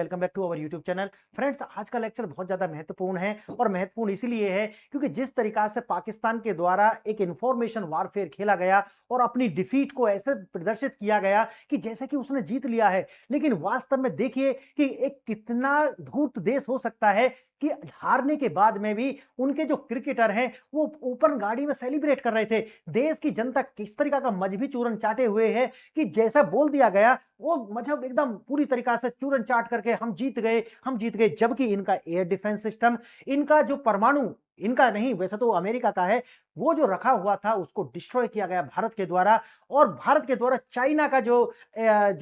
Welcome back to our YouTube channel. Friends, आज का lecture बहुत ज़्यादा महत्वपूर्ण है और महत्वपूर्ण इसीलिए है क्योंकि जिस तरीका से पाकिस्तान के द्वारा एक इंफॉर्मेशन वारफेयर खेला गया और अपनी डिफीट को ऐसे प्रदर्शित किया गया कि जैसे कि उसने जीत लिया है, लेकिन वास्तव में देखिए कि एक कितना धूर्त देश हो सकता है कि हारने के बाद में भी उनके जो क्रिकेटर हैं वो ओपन गाड़ी में सेलिब्रेट कर रहे थे। देश की जनता किस तरीका का मजहबी चूरन चाटे हुए है कि जैसा बोल दिया गया वो मजहब एकदम पूरी तरीका से चूरन चाट करके हम जीत गए, जबकि इनका एयर डिफेंस सिस्टम, इनका जो परमाणु, इनका नहीं वैसे तो अमेरिका का है, वो जो रखा हुआ था उसको डिस्ट्रॉय किया गया भारत के द्वारा। और भारत के द्वारा चाइना का जो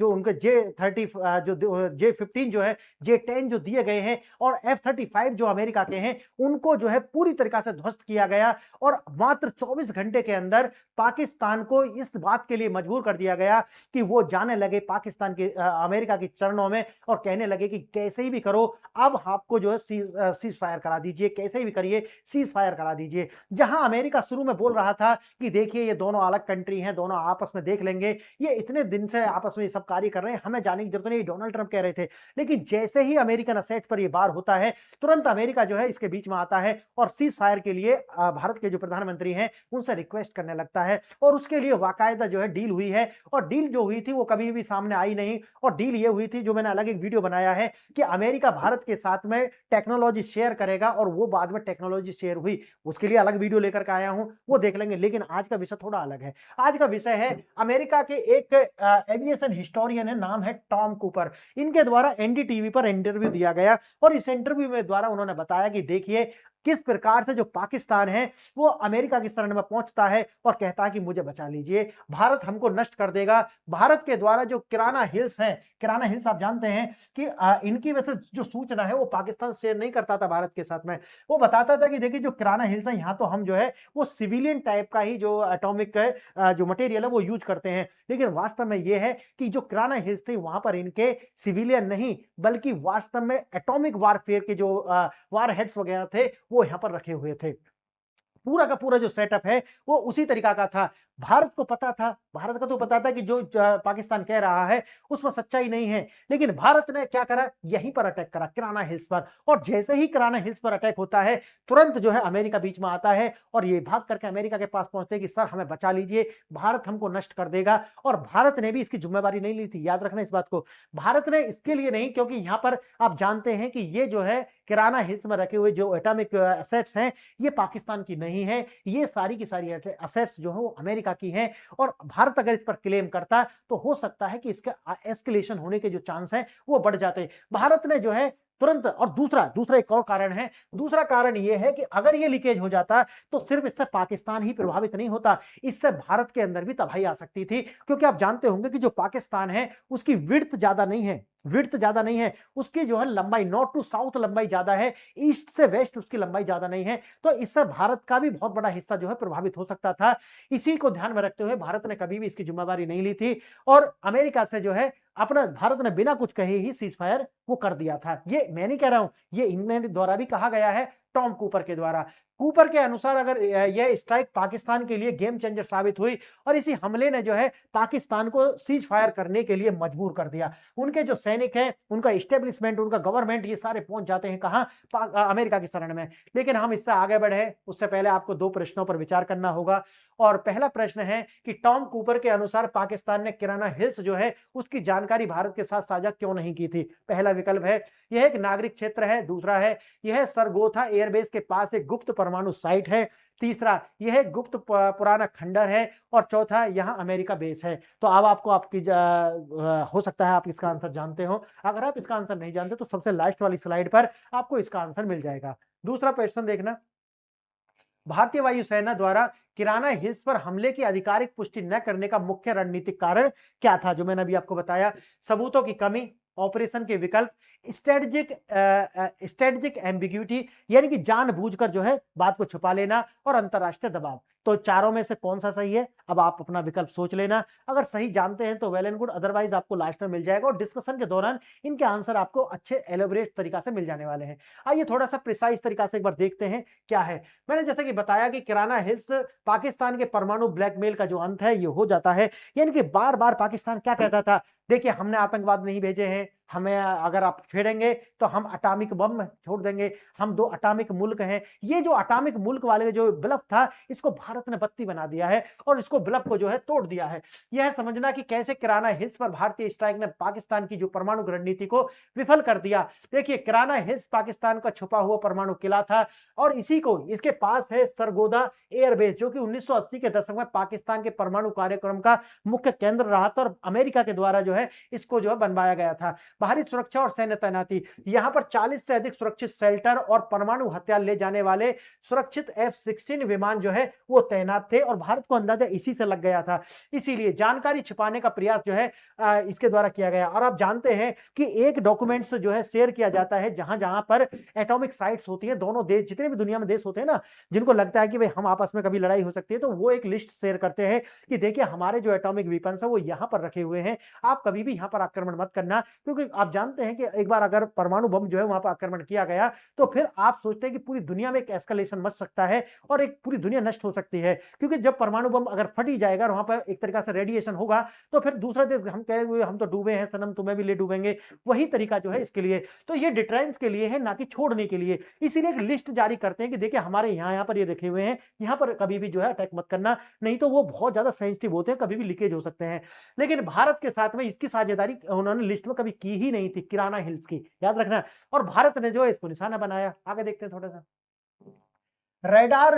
उनके J-30 जो J-15 जो है, J-10 जो दिए गए हैं और F-35 जो अमेरिका के हैं, उनको जो है पूरी तरीका से ध्वस्त किया गया। और मात्र 24 घंटे के अंदर पाकिस्तान को इस बात के लिए मजबूर कर दिया गया कि वो जाने लगे पाकिस्तान के अमेरिका के चरणों में और कहने लगे कि कैसे ही भी करो, अब आपको जो है सीज फायर करा दीजिए, कैसे ही भी करिए सीज फायर करा दीजिए। जहां अमेरिका शुरू में बोल रहा था कि देखिए ये दोनों अलग कंट्री हैं, दोनों आपस में देख लेंगे, ये इतने दिन से आपस में ये सब कार्य कर रहे हैं, हमें जाने की जरूरत नहीं, डोनाल्ड ट्रंप कह रहे थे। लेकिन जैसे ही अमेरिकन असेट्स पर ये बार होता है, तुरंत अमेरिका जो है इसके बीच में आता है और सीज फायर के लिए भारत के जो प्रधानमंत्री हैं उनसे रिक्वेस्ट करने लगता है। और उसके लिए बाकायदा जो है डील हुई है, और डील जो हुई थी वो कभी भी सामने आई नहीं। और डील ये हुई थी, जो मैंने अलग एक वीडियो बनाया है, कि अमेरिका भारत के साथ में टेक्नोलॉजी शेयर करेगा, और वो बाद में टेक्नोलॉजी शेयर हुई, उसके लिए अलग वीडियो लेकर के आया हूं, वो देख लेंगे। लेकिन आज का विषय थोड़ा अलग है। आज का विषय है अमेरिका के एक एविएशन हिस्टोरियन है, नाम है टॉम कूपर। इनके द्वारा एनडीटीवी पर इंटरव्यू दिया गया और इस इंटरव्यू में द्वारा उन्होंने बताया कि देखिए किस प्रकार से जो पाकिस्तान है वो अमेरिका की शरण में पहुंचता है और कहता है कि मुझे बचा लीजिए, भारत हमको नष्ट कर देगा। भारत के द्वारा जो किराना हिल्स है, किराना हिल्स आप जानते हैं कि इनकी वजह से जो सूचना है वो पाकिस्तान शेयर नहीं करता था भारत के साथ में। वो बताता था कि देखिए जो किराना हिल्स है यहाँ तो हम जो है वो सिविलियन टाइप का ही जो एटॉमिक जो मटेरियल है वो यूज करते हैं, लेकिन वास्तव में ये है कि जो किराना हिल्स थे वहां पर इनके सिविलियन नहीं बल्कि वास्तव में एटॉमिक वारफेयर के जो वार हेड्स वगैरह थे वो यहां पर रखे हुए थे। पूरा का पूरा जो सेटअप है वो उसी तरीका का था। भारत को पता था, भारत का तो पता था कि जो पाकिस्तान कह रहा है उसमें सच्चाई नहीं है, लेकिन भारत ने क्या करा, यहीं पर अटैक करा, किराना हिल्स पर। और जैसे ही किराना हिल्स पर अटैक होता है तुरंत जो है अमेरिका बीच में आता है और ये भाग करके अमेरिका के पास पहुंचते हैं कि सर हमें बचा लीजिए, भारत हमको नष्ट कर देगा। और भारत ने भी इसकी जिम्मेवारी नहीं ली थी, याद रखना इस बात को। भारत ने इसके लिए नहीं, क्योंकि यहां पर आप जानते हैं कि ये जो है किराना हिल्स में रखे हुए जो एटॉमिक एसेट्स हैं ये पाकिस्तान की नहीं है, ये सारी की सारी एसेट्स जो है वो अमेरिका की हैं। और भारत अगर इस पर क्लेम करता तो हो सकता है कि इसका एस्केलेशन होने के जो चांस हैं वो बढ़ जाते। भारत ने जो है तुरंत, और दूसरा एक और कारण है, दूसरा कारण यह है कि अगर ये लीकेज हो जाता तो सिर्फ इससे पाकिस्तान ही प्रभावित नहीं होता, इससे भारत के अंदर भी तबाही आ सकती थी। क्योंकि आप जानते होंगे कि जो पाकिस्तान है उसकी विड्थ ज्यादा नहीं है, विड्थ ज्यादा नहीं है, उसकी जो है लंबाई नॉर्थ टू साउथ लंबाई ज्यादा है, ईस्ट से वेस्ट उसकी लंबाई ज्यादा नहीं है। तो इससे भारत का भी बहुत बड़ा हिस्सा जो है प्रभावित हो सकता था। इसी को ध्यान में रखते हुए भारत ने कभी भी इसकी जिम्मेवारी नहीं ली थी और अमेरिका से जो है अपना भारत ने बिना कुछ कहे ही सीज फायर वो कर दिया था। ये मैं नहीं कह रहा हूं, ये इंग्लैंड द्वारा भी कहा गया है, टॉम कूपर के द्वारा। कूपर के अनुसार अगर यह स्ट्राइक पाकिस्तान के लिए गेम चेंजर साबित हुई और इसी हमले ने जो है पाकिस्तान को सीज फायर करने के लिए मजबूर कर दिया। उनके जो सैनिक हैं, उनका इस्टेब्लिशमेंट, उनका गवर्नमेंट, ये सारे पहुंच जाते हैं कहां, अमेरिका की शरण में। लेकिन हम इससे आगे बढ़े उससे पहले आपको दो प्रश्नों पर विचार करना होगा। और पहला प्रश्न है कि टॉम कूपर के अनुसार पाकिस्तान ने किराना हिल्स जो है उसकी जानकारी भारत के साथ साझा क्यों नहीं की थी। पहला विकल्प है यह एक नागरिक क्षेत्र है, दूसरा है यह सरगोथा एयरबेस के पास एक गुप्त परमाणु साइट है, तीसरा यह गुप्त पुराना खंडर है, और चौथा यहां अमेरिका बेस है। तो अब आपको आपकी हो सकता है आप इसका आंसर जानते हो। अगर आप इसका आंसर नहीं जानते तो सबसे लास्ट वाली स्लाइड पर आपको इसका आंसर मिल जाएगा। दूसरा प्रश्न देखना, भारतीय वायुसेना द्वारा किराना हिल्स पर हमले की आधिकारिक पुष्टि न करने का मुख्य रणनीतिक कारण क्या था। जो मैंने अभी आपको बताया, सबूतों की कमी, ऑपरेशन के विकल्प, स्ट्रेटेजिक एम्बिग्यूटी यानी कि जानबूझकर जो है बात को छुपा लेना, और अंतरराष्ट्रीय दबाव। तो चारों में से कौन सा सही है, अब आप अपना विकल्प सोच लेना। अगर सही जानते हैं तो वेल एंड गुड, अदरवाइज आपको लास्ट में मिल जाएगा और डिस्कशन के दौरान इनके आंसर आपको अच्छे एलोबरेट तरीका से मिल जाने वाले हैं। आइए थोड़ा सा प्रिसाइज तरीका से एक बार देखते हैं क्या है। मैंने जैसे कि बताया कि किराना हिल्स पाकिस्तान के परमाणु ब्लैकमेल का जो अंत है ये हो जाता है। यानी कि बार बार पाकिस्तान क्या कहता था, देखिए हमने आतंकवाद नहीं भेजे हैं, हमें अगर आप छेड़ेंगे तो हम एटॉमिक बम छोड़ देंगे, हम 2 एटॉमिक मुल्क हैं। ये जो एटॉमिक मुल्क वाले जो ब्लफ था, इसको भारत ने बत्ती बना दिया है और इसको ब्लफ को जो है तोड़ दिया है। यह समझना कि कैसे किराना हिल्स पर भारतीय स्ट्राइक ने पाकिस्तान की जो परमाणु रणनीति को विफल कर दिया। देखिए, किराना हिल्स पाकिस्तान का छुपा हुआ परमाणु किला था और इसी को इसके पास है सरगोदा एयरबेस, जो कि 1980 के दशक में पाकिस्तान के परमाणु कार्यक्रम का मुख्य केंद्र रहा था और अमेरिका के द्वारा जो है इसको जो है बनवाया गया था। बाहरी सुरक्षा और सैन्य तैनाती, यहां पर 40 से अधिक सुरक्षित शेल्टर और परमाणु हथियार ले जाने वाले सुरक्षित F-16 विमान जो है वो तैनात थे और भारत को अंदाजा इसी से लग गया था। इसीलिए जानकारी छिपाने का प्रयास जो है इसके द्वारा किया गया। और आप जानते हैं कि एक डॉक्यूमेंट्स जो है शेयर किया जाता है जहां जहां पर एटॉमिक साइट्स होती है, दोनों देश जितने भी दुनिया में देश होते हैं ना, जिनको लगता है कि भाई हम आपस में कभी लड़ाई हो सकती है, तो वो एक लिस्ट शेयर करते हैं कि देखिए हमारे जो एटॉमिक वेपन्स है वो यहां पर रखे हुए हैं, आप कभी भी यहां पर आक्रमण मत करना। क्योंकि आप जानते हैं कि एक बार अगर परमाणु बम जो है वहां पर आक्रमण किया गया तो फिर आप सोचते हैं कि पूरी दुनिया में एक एस्केलेशन मच सकता है और एक पूरी दुनिया नष्ट हो सकती है। क्योंकि जब परमाणु बम अगर फट ही जाएगा और वहां पर एक तरीका से रेडिएशन होगा तो फिर दूसरा देश हम कहेंगे हम तो डूबे हैं सनम, तुम्हें भी ले डूबेंगे। वही तरीका जो है इसके लिए, तो ये डिटरेंस के लिए है, ना कि छोड़ने के लिए। इसीलिए एक लिस्ट जारी करते हैं कि देखिए हमारे यहाँ पर ये रखे हुए हैं, यहाँ पर कभी भी जो है अटैक मत करना, नहीं तो वो बहुत ज्यादा सेंसिटिव होते हैं, कभी भी लीकेज हो सकते हैं। लेकिन भारत के साथ में इसकी साझेदारी उन्होंने लिस्ट में कभी की ही नहीं थी, किराना हिल्स की, याद रखना। और भारत ने जो है इसको निशाना बनाया। आगे देखते हैं थोड़ा सा। रडार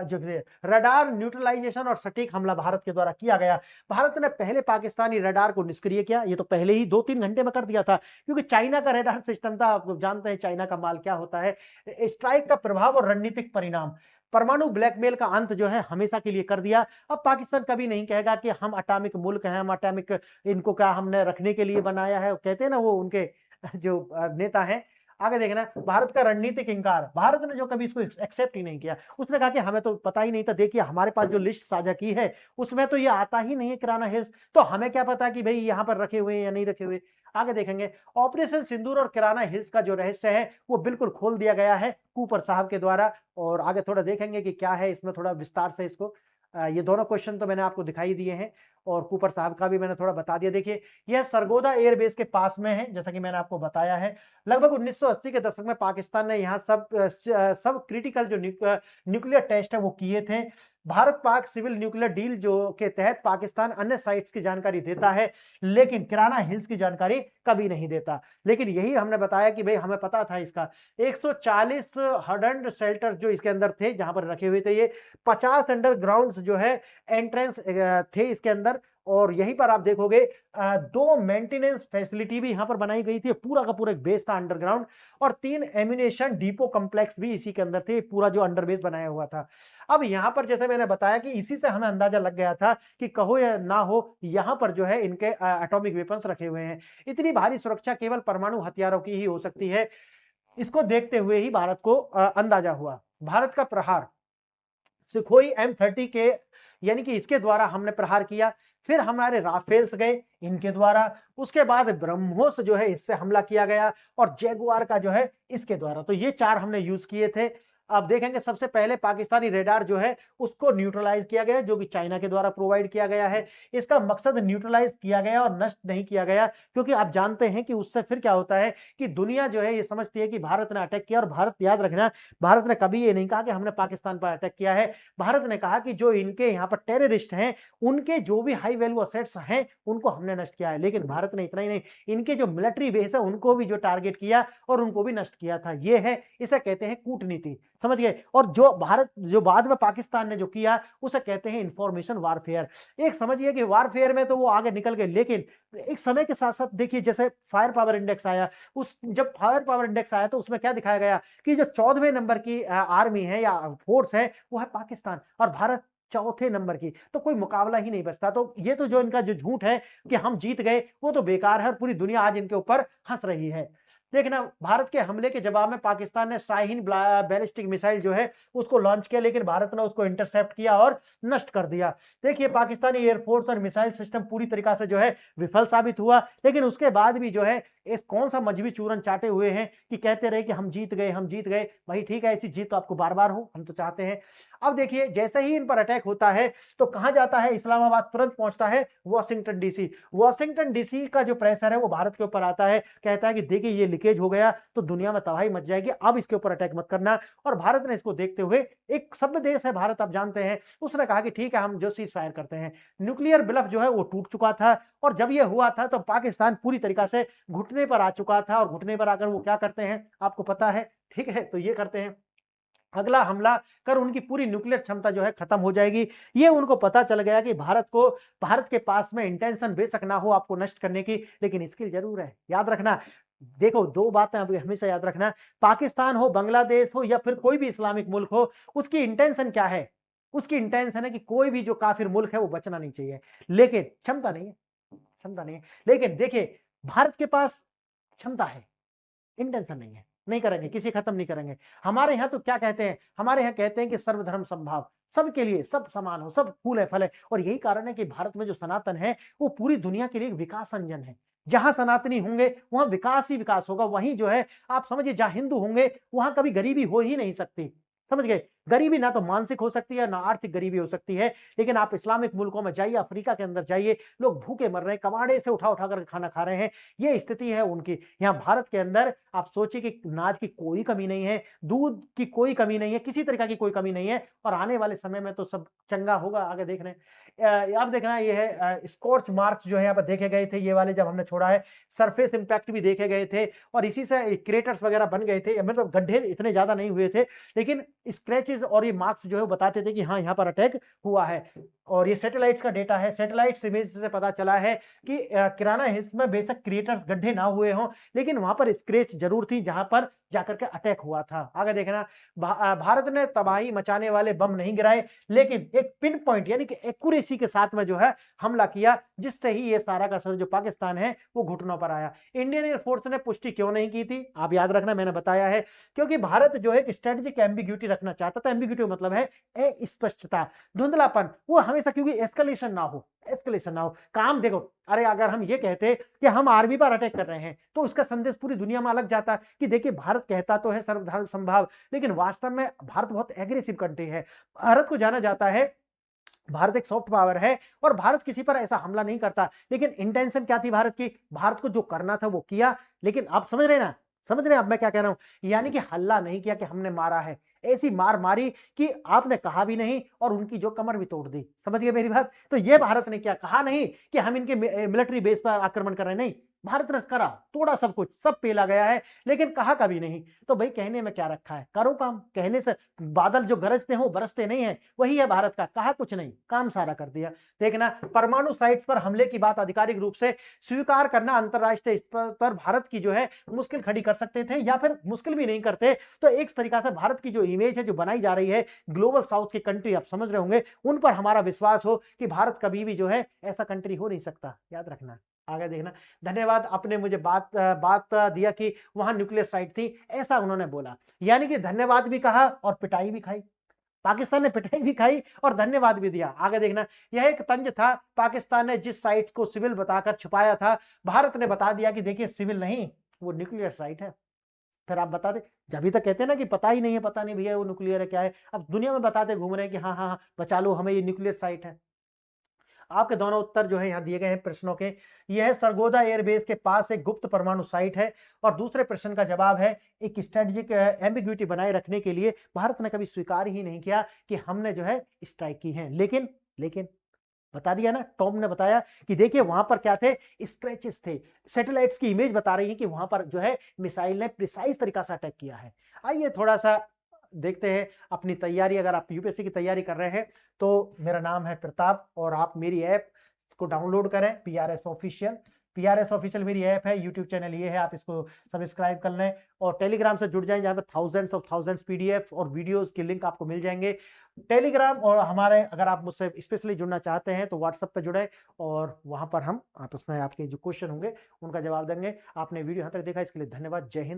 जो रडार न्यूट्रलाइजेशन और सटीक हमला भारत के द्वारा किया गया। भारत ने पहले पाकिस्तानी रडार को निष्क्रिय किया, ये तो पहले ही 2-3 घंटे में कर दिया था, क्योंकि चाइना का रडार सिस्टम था। आप जानते हैं चाइना का माल क्या होता है। स्ट्राइक का प्रभाव और रणनीतिक परिणाम, परमाणु ब्लैकमेल का अंत जो है हमेशा के लिए कर दिया। अब पाकिस्तान कभी नहीं कहेगा कि हम एटॉमिक मुल्क हैं, हम एटॉमिक, इनको क्या हमने रखने के लिए बनाया है, कहते हैं ना वो उनके जो नेता हैं। आगे देखना, भारत का रणनीतिक इंकार, भारत ने जो कभी इसको एक्सेप्ट ही नहीं किया। उसने कहा कि हमें तो पता ही नहीं था, देखिए हमारे पास जो लिस्ट साझा की है उसमें तो ये आता ही नहीं है किराना हिल्स, तो हमें क्या पता कि भाई यहां पर रखे हुए हैं या नहीं रखे हुए। आगे देखेंगे, ऑपरेशन सिंदूर और किराना हिल्स का जो रहस्य है वो बिल्कुल खोल दिया गया है कूपर साहब के द्वारा। और आगे थोड़ा देखेंगे कि क्या है इसमें, थोड़ा विस्तार से इसको ये दोनों क्वेश्चन तो मैंने आपको दिखाई दिए हैं और कूपर साहब का भी मैंने थोड़ा बता दिया। देखिए, यह सरगोदा एयरबेस के पास में है, जैसा कि मैंने आपको बताया है। लगभग 1980 के दशक में पाकिस्तान ने यहाँ सब क्रिटिकल जो न्यूक्लियर टेस्ट है वो किए थे। Bharat Pak civil nuclear deal जो के तहत पाकिस्तान अन्य साइट्स की जानकारी देता है, लेकिन किराना हिल्स की जानकारी कभी नहीं देता। लेकिन यही हमने बताया कि भाई हमें पता था इसका। 140 हर्डन्ड शेल्टर जो इसके अंदर थे, जहां पर रखे हुए थे ये, 50 अंडरग्राउंड जो है एंट्रेंस थे इसके अंदर। और यहीं पर आप देखोगे 2 मेंटेनेंस फैसिलिटी भी यहां पर बनाई गई थी, पूरा का पूरा एक बेस था अंडरग्राउंड, और 3 एम्यूनेशन डिपो कॉम्प्लेक्स भी इसी के अंदर थे, पूरा जो अंडरबेस बनाया हुआ था। अब यहां पर जैसे मैंने बताया कि इसी से हमें अंदाजा लग गया था कि कहो या ना हो, यहां पर जो है इनके एटॉमिक वेपन्स रखे हुए हैं। इतनी भारी सुरक्षा केवल परमाणु हथियारों की ही हो सकती है, इसको देखते हुए ही भारत को अंदाजा हुआ। भारत का प्रहार, सुखोई M30 के, यानी कि इसके द्वारा हमने प्रहार किया। फिर हमारे राफेल्स गए इनके द्वारा, उसके बाद ब्रह्मोस जो है इससे हमला किया गया, और जैगुआर का जो है इसके द्वारा। तो ये 4 हमने यूज किए थे। आप देखेंगे सबसे पहले पाकिस्तानी रेडार जो है उसको न्यूट्रलाइज किया गया, जो कि चाइना के द्वारा प्रोवाइड किया गया है। इसका मकसद न्यूट्रलाइज किया गया और नष्ट नहीं किया गया, क्योंकि आप जानते हैं कि उससे फिर क्या होता है कि दुनिया जो है ये समझती है कि भारत ने अटैक किया। और भारत, याद रखना, भारत ने कभी ये नहीं कहा कि हमने पाकिस्तान पर अटैक किया है। भारत ने कहा कि जो इनके यहाँ पर टेररिस्ट हैं, उनके जो भी हाई वैल्यू असेट्स हैं उनको हमने नष्ट किया है। लेकिन भारत ने इतना ही नहीं, इनके जो मिलिट्री बेस है उनको भी जो टारगेट किया और उनको भी नष्ट किया था। ये है, इसे कहते हैं कूटनीति, समझ गए। और जो भारत, जो बाद में पाकिस्तान ने जो किया उसे कहते हैं इंफॉर्मेशन वारफेयर। एक समझिए कि वारफेयर में तो वो आगे निकल गए, लेकिन एक समय के साथ साथ देखिए जैसे फायर पावर इंडेक्स आया, उस जब फायर पावर इंडेक्स आया तो उसमें क्या दिखाया गया कि जो 14वें नंबर की आर्मी है या फोर्स है वो है पाकिस्तान, और भारत चौथे नंबर की। तो कोई मुकाबला ही नहीं बचता। तो ये तो जो इनका जो झूठ है कि हम जीत गए, वो तो बेकार है और पूरी दुनिया आज इनके ऊपर हंस रही है। देखना, भारत के हमले के जवाब में पाकिस्तान ने शाहीन बैलिस्टिक मिसाइल जो है उसको लॉन्च किया, लेकिन भारत ने उसको इंटरसेप्ट किया और नष्ट कर दिया। देखिए, पाकिस्तानी एयरफोर्स और मिसाइल सिस्टम पूरी तरीका से जो है विफल साबित हुआ, लेकिन उसके बाद भी जो है इस कौन सा मजबी चूरन चाटे हुए हैं कि कहते रहे कि हम जीत गए, हम जीत गए। भाई ठीक है, ऐसी जीत तो आपको बार बार हो, हम तो चाहते हैं। अब देखिए, जैसे ही इन पर अटैक होता है तो कहां जाता है, इस्लामाबाद तुरंत पहुंचता है वॉशिंगटन डीसी। वॉशिंगटन डीसी का जो प्रेशर है वो भारत के ऊपर आता है, कहता है कि देखिए ये लीकेज हो गया तो दुनिया में तबाही मच जाएगी, अब इसके ऊपर अटैक मत करना। और भारत ने इसको देखते हुए, एक सभ्य देश है भारत, आप जानते हैं, उसने कहा कि ठीक है, हम जो सीज फायर करते हैं। न्यूक्लियर ब्लफ जो है वो टूट चुका था, और जब ये हुआ था तो पाकिस्तान पूरी तरीका से घुटने पर आ चुका था, और घुटने पर आकर वो क्या करते हैं आपको पता है, ठीक है, तो ये करते हैं, अगला हमला कर उनकी पूरी न्यूक्लियर क्षमता जो है खत्म हो जाएगी। ये उनको पता चल गया कि भारत के पास में इंटेंशन बेशक ना हो आपको नष्ट करने की, लेकिन स्किल जरूर है। याद रखना, देखो दो बातें अभी हमेशा याद रखना, पाकिस्तान हो, बांग्लादेश हो, या फिर कोई भी इस्लामिक मुल्क हो, उसकी इंटेंशन क्या है? उसकी इंटेंशन है कि कोई भी जो काफिर मुल्क है वो बचना नहीं चाहिए, लेकिन क्षमता नहीं है, क्षमता नहीं है। लेकिन देखिए, भारत के पास क्षमता है, इंटेंशन नहीं है, नहीं करेंगे, किसी खत्म नहीं करेंगे। हमारे यहाँ तो क्या कहते हैं, हमारे यहाँ कहते हैं कि सर्वधर्म समभाव, सबके लिए सब समान हो, सब फूल है फल है। और यही कारण है कि भारत में जो सनातन है वो पूरी दुनिया के लिए एक विकास इंजन है। जहां सनातनी होंगे वहां विकास ही विकास होगा। वहीं जो है आप समझिए, जहां हिंदू होंगे वहां कभी गरीबी हो ही नहीं सकती। समझ गए, गरीबी ना तो मानसिक हो सकती है ना आर्थिक गरीबी हो सकती है। लेकिन आप इस्लामिक मुल्कों में जाइए, अफ्रीका के अंदर जाइए, लोग भूखे मर रहे हैं, कबाड़े से उठा उठा कर खाना खा रहे हैं, ये स्थिति है उनकी। यहाँ भारत के अंदर आप सोचिए कि नाज की कोई कमी नहीं है, दूध की कोई कमी नहीं है, किसी तरीका की कोई कमी नहीं है, और आने वाले समय में तो सब चंगा होगा। आगे देख रहे हैं, आप देखना, ये है स्कॉर्च मार्क्स जो है यहाँ पर देखे गए थे, ये वाले जब हमने छोड़ा है, सरफेस इंपैक्ट भी देखे गए थे, और इसी से क्रेटर्स वगैरह बन गए थे, मतलब गड्ढे इतने ज्यादा नहीं हुए थे, लेकिन स्क्रैचेस और ये मार्क्स जो है वो बताते थे कि हाँ यहाँ पर अटैक हुआ है। और ये सैटेलाइट्स का डेटा है, सैटेलाइट्स इमेज से पता चला है कि किराना हिल्स में बेशक क्रिएटर्स गड्ढे ना हुए हों, लेकिन वहां पर स्क्रैच जरूर थी जहां पर जाकर के अटैक हुआ था। आगे देखना, भारत ने तबाही मचाने वाले बम नहीं गिराए, लेकिन एक पिन पॉइंट यानी कि एक्यूरेसी के साथ में जो है हमला किया, जिससे ही ये सारा का सारा जो पाकिस्तान है वो घुटनों पर आया। इंडियन एयरफोर्स ने पुष्टि क्यों नहीं की थी, आप याद रखना, मैंने बताया है, क्योंकि भारत जो है एक स्ट्रेटेजिक एम्बिग्यूटी रखना चाहता था। एम्बिग्यूटी मतलब है अस्पष्टता, धुंधलापन, वो हमेशा, क्योंकि एस्केलेशन ना हो, एस्केलेशन ना हो काम। देखो, अरे अगर हम ये कहते कि हम आर्मी पर अटैक कर रहे हैं तो उसका संदेश पूरी दुनिया में अलग जाता कि देखिए भारत कहता तो है सर्वधर्म संभाव, लेकिन वास्तव में भारत बहुत एग्रेसिव कंट्री है। भारत को जाना जाता है, भारत एक सॉफ्ट पावर है और भारत किसी पर ऐसा हमला नहीं करता। लेकिन इंटेंशन क्या थी भारत की, भारत को जो करना था वो किया। लेकिन आप समझ रहे ना, समझ रहे हैं अब मैं क्या कह रहा हूं, यानी कि हल्ला नहीं किया कि हमने मारा है, ऐसी मार मारी कि आपने कहा भी नहीं और उनकी जो कमर भी तोड़ दी। समझ गए मेरी बात? तो ये भारत ने क्या कहा नहीं कि हम इनके मिलिट्री बेस पर आक्रमण कर रहे हैं, नहीं, भारत ने करा, तोड़ा, सब कुछ, सब पेला गया है, लेकिन कहा कभी नहीं। तो भाई कहने में क्या रखा है, करो काम, कहने से बादल जो गरजते हो बरसते नहीं है, वही है भारत का, कहा कुछ नहीं, काम सारा कर दिया। देखना, परमाणु साइट्स पर हमले की बात आधिकारिक रूप से स्वीकार करना अंतरराष्ट्रीय स्तर पर भारत की जो है मुश्किल खड़ी कर सकते थे, या फिर मुश्किल भी नहीं करते तो एक तरीका से भारत की जो इमेज है जो बनाई जा रही है ग्लोबल साउथ की कंट्री, आप समझ रहे होंगे, उन पर हमारा विश्वास हो कि भारत कभी भी जो है ऐसा कंट्री हो नहीं सकता। याद रखना, आगे देखना। धन्यवाद, आपने मुझे बात दिया कि वहां न्यूक्लियर साइट थी, ऐसा उन्होंने बोला, यानी कि धन्यवाद भी कहा और पिटाई भी खाई। पाकिस्तान ने पिटाई भी खाई और धन्यवाद भी दिया। आगे देखना, यह एक तंज था, पाकिस्तान ने जिस साइट को सिविल बताकर छुपाया था, भारत ने बता दिया कि देखिए सिविल नहीं, वो न्यूक्लियर साइट है। फिर आप बता दे, जब तक कहते हैं ना कि पता ही नहीं है, पता नहीं भैया वो न्यूक्लियर है क्या है, अब दुनिया में बताते घूम रहे हैं कि हाँ हाँ हाँ बचा लो हमें, ये न्यूक्लियर साइट है। आपके दोनों उत्तर जो है यहाँ दिए गए हैं प्रश्नों के। यह सरगोदा एयरबेस के पास एक गुप्त परमाणु साइट है, और दूसरे प्रश्न का जवाब है एक स्ट्रेटेजिक एम्बिग्यूटी बनाए रखने के लिए भारत ने कभी स्वीकार ही नहीं किया कि हमने जो है स्ट्राइक की है। लेकिन बता दिया ना, टॉम ने बताया कि देखिए वहां पर क्या थे, स्क्रैचेस थे, सैटेलाइट्स की इमेज बता रही है कि वहां पर जो है मिसाइल ने प्रिसाइज तरीका से अटैक किया है। आइए थोड़ा सा देखते हैं अपनी तैयारी। अगर आप यूपीएससी की तैयारी कर रहे हैं तो मेरा नाम है प्रताप, और आप मेरी ऐप को डाउनलोड करें, PRS ऑफिशियल। PRS ऑफिशियल मेरी ऐप है, यूट्यूब चैनल ये है, आप इसको सब्सक्राइब कर लें और टेलीग्राम से जुड़ जाएं, जहाँ पे थाउजेंड्स पीडीएफ और वीडियोस के लिंक आपको मिल जाएंगे। टेलीग्राम और हमारे, अगर आप मुझसे स्पेशली जुड़ना चाहते हैं तो व्हाट्सएप पे जुड़े और वहां पर हम आपस में आपके जो क्वेश्चन होंगे उनका जवाब देंगे। आपने वीडियो यहाँ तक देखा, इसके लिए धन्यवाद। जय हिंद।